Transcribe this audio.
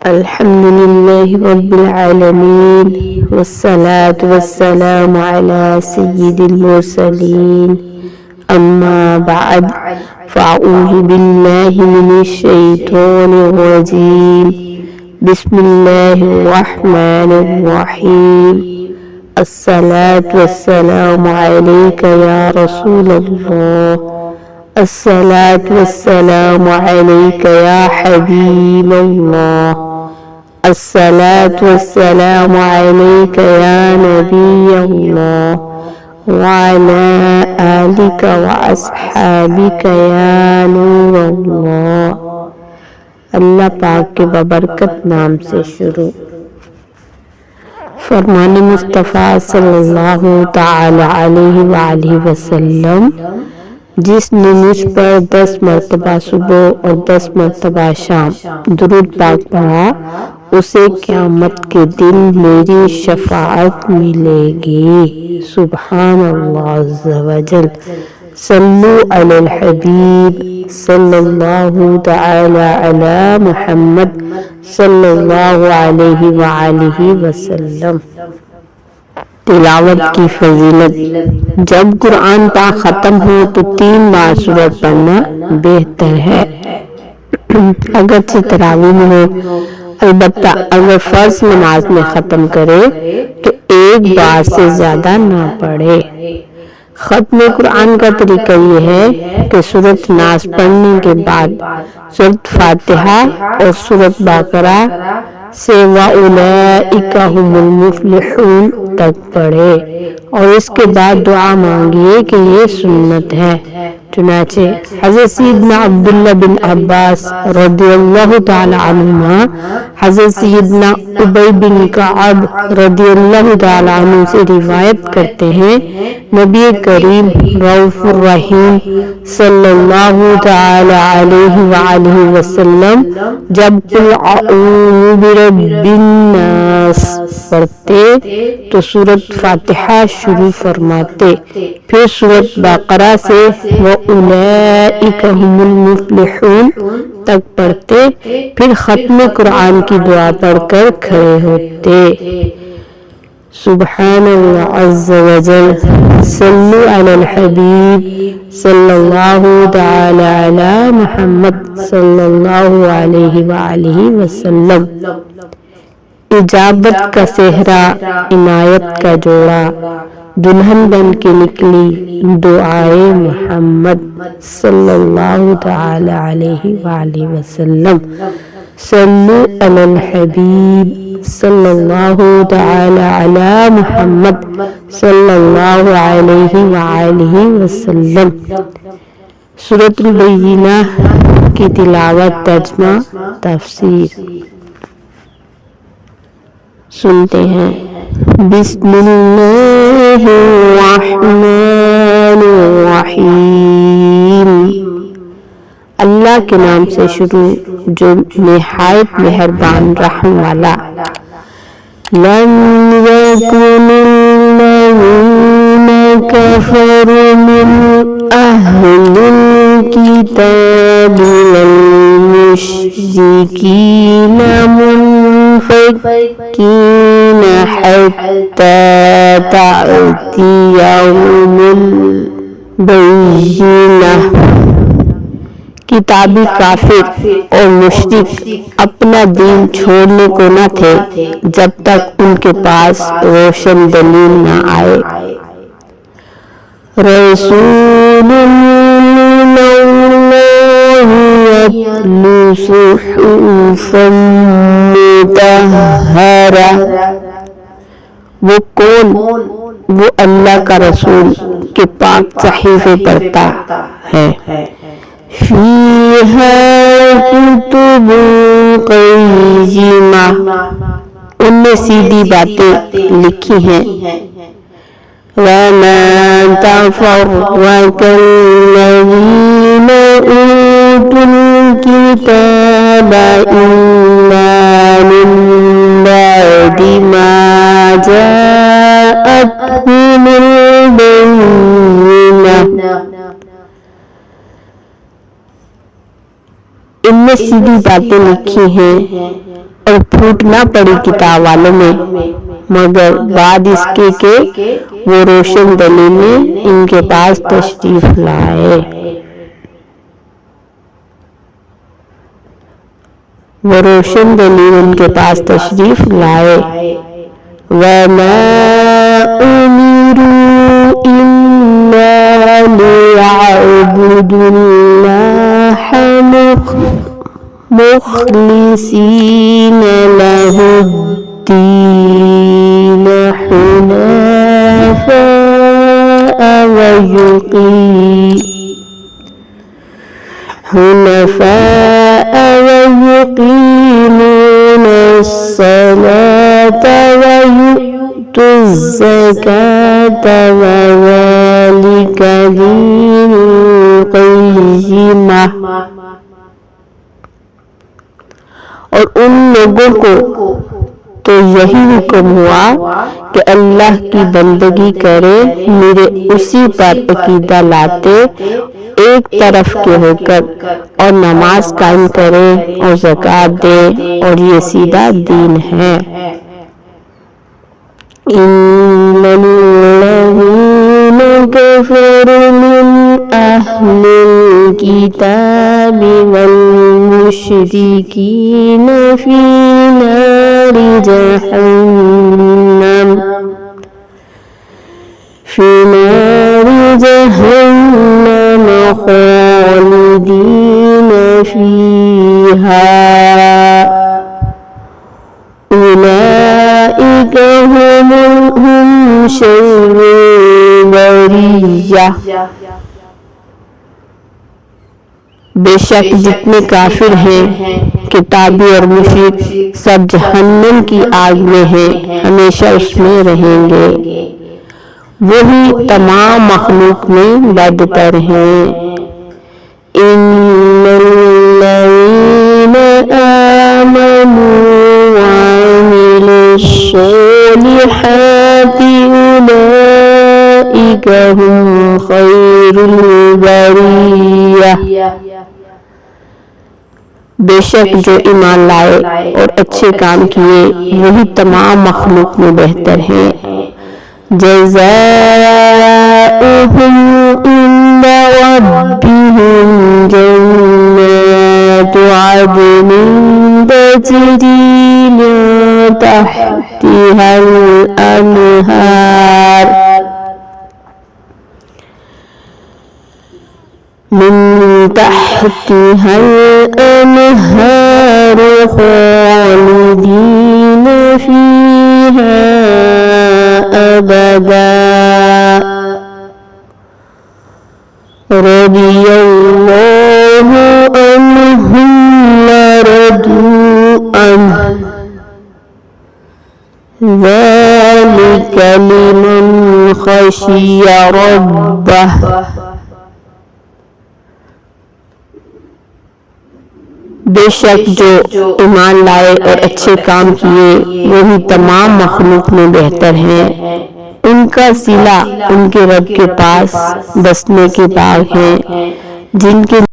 अल्हम्दुलिल्लाहि रब्बिल आलमीन वस्सलातु वस्सलामु अला सय्यिदिल मुरसलीन अम्मा बअद फ़अऊज़ु बिल्लाहि मिनश शैतानिर रजीम बिस्मिल्लाहिर रहमानिर रहीम अस्सलातु वस्सलामु अलैका या रसूलल्लाह अस्सलातु वस्सलामु अलैका या हबीबल्लाह अस्सलातु वस्सलामु अलैका या नबियल्लाह व अला आलिका व अस्हाबिका या नूरल्लाह। अल्लाह पाक के बबरकत नाम से शुरू। फरमाने मुस्तफ़ा सल्लल्लाहु ताला अलैहि वसल्लम, जिसने मुझ पर 10 मरतबा सुबह और 10 मरतबा शाम दुरूद पाक पढ़ा, उसे क़यामत के दिन मेरी शफ़ाअत मिलेगी। सुभान अल्लाह अज़्ज़ा वजल। सल्लु अलल हबीब सल्लल्लाहु तआला अला मुहम्मद सल्लल्लाहु अलैहि वसल्लम। तिलावत की फजीलत। जब कुरान पाक ख़त्म हो तो 3 बार सूरत पढ़ना बेहतर है, अगरचे तरावी में हो। अलबत्ता अगर फर्ज नमाज में ख़त्म करे तो 1 बार से ज़्यादा ना पढ़े। ख़त्म कुरान का तरीका ये है कि सूरत नास पढ़ने के बाद सूरत फातिहा और सूरत बकरा से व उलैइका हुमुल मुफ़्लिहून तक पढ़े और इसके बाद दुआ मांगिए कि ये सुन्नत है। चुनाचे हज़रत सैयदना अब्दुल्ला बिन अब्बास रदियल्लाहु ताला अन्हुमा हज़रत सैयदना उबई बिन कअब रदियल्लाहु ताला अन्हु से रिवायत करते हैं, नबी करीम रऊफ़ुर रहीम सल्लल्लाहु ताला अलैहि वसल्लम जब कुल अऊज़ु बिरब्बिन नास पढ़ते तो सूरत फातिहा शुरू फरमाते, फिर सूरत बकरा से व उलैइका हुमुल मुफ़्लिहून तक पढ़ते, फिर ख़त्म कुरान की दुआ पढ़कर खड़े होते। सुब्हानल्लाह अज़्ज़ा वजल। सल्लु अलल हबीब सल्लल्लाहु तआला अला मुहम्मद सल्लल्लाहु अलैहि वसल्लम। इजाबत का सेहरा, इनायत का जोड़ा, दुल्हन बन के निकली दुआए मोहम्मद सल्लल्लाहु तआला अलैहि वसल्लम। सल्लु अलल हबीब सल्लल्लाहु तआला अला मुहम्मद सल्लल्लाहु अलैहि वसल्लम। सूरतुल बय्यिना की तिलावत, तर्जुमा, तफसीर सुनते हैं। बिस्मिल्लाहिर्रहमानिर्रहीम। अल्लाह के नाम से शुरू जो निहायत मेहरबान रहम वाला। लम यकुनिल्लज़ीना कफ़रू मिन अहलिल किताबि वल मुश्रिकीना मुनफ़क्कीना हत्ता ताअतियहुमुल बय्यिनह। किताबी काफिर और मुश्रिक अपना दीन छोड़ने को न थे जब तक उनके पास रोशन दलील न आए। रसूलुल्लाहि यत्लू सुहुफ़म मुतहहरा। वो कौन? वो अल्लाह का रसूल के पाक सहीफे पढ़ता है। फ़ीहा कुतुबुन क़य्यिमा। उनमें सीधी बातें लिखी हैं। वमा तफ़र्रक़ल्लज़ीना ऊतुल किताब इल्ला मिन बअदि मा जाअतहुमुल बय्यिनह। इनमें सीधी बातें लिखी हैं और फूट ना पड़ी किताब वालों में, मगर बाद इसके के वो रोशन दलीलें इनके पास तशरीफ लाए। वो रोशन दलील उनके पास तशरीफ लाए। वमा उमिरू इल्ला लियअबुदुल्लाह मुखलिसीन लहुद्दीन हुनफाअ वयुकीमून अस्सलाता वयु'तुज़्ज़कात वज़ालिका दीनुल क़य्यिमा। और उन लोगों को तो यही हुक्म हुआ कि अल्लाह की बंदगी करे, मेरे उसी पर अकीदा लाते, एक तरफ के होकर, और नमाज कायम करे और ज़कात दे, और ये सीधा दीन है। इन्नल्लज़ीना कफ़रू मिन अह्लिल किताबि वल मुश्रिकीन फी नारि जहन्नम खालिदीन फीहा उलाइका हुम शर्रुल बरिया। बेशक जितने काफिर हैं, किताबी और मुशरिक, सब जहन्नम की आग में हैं, हमेशा उसमें रहेंगे। वही तमाम मखलूक में बदतर हैं। इन्नल्लज़ीना आमनू वअमिलुस्सॉलिहाति उलाइका हुम खैरुल बरिया। बेशक जो ईमान लाए और अच्छे काम किए, वही तमाम मखलूक में बेहतर हैं। जज़ाउहुम इंदा रब्बिहिम जन्नातु अदनिन तजरी मिन तहतिहल अनहार खालिदीन फीहा अबदा रदियल्लाहु अन्हुम वरदू अन्हु ज़ालिका लिमन खशिया रब्बह। बेशक जो ईमान लाए और अच्छे काम किए, वही तमाम मखलूक में बेहतर हैं। उनका सिला उनके रब के पास बसने के बाग हैं, जिनके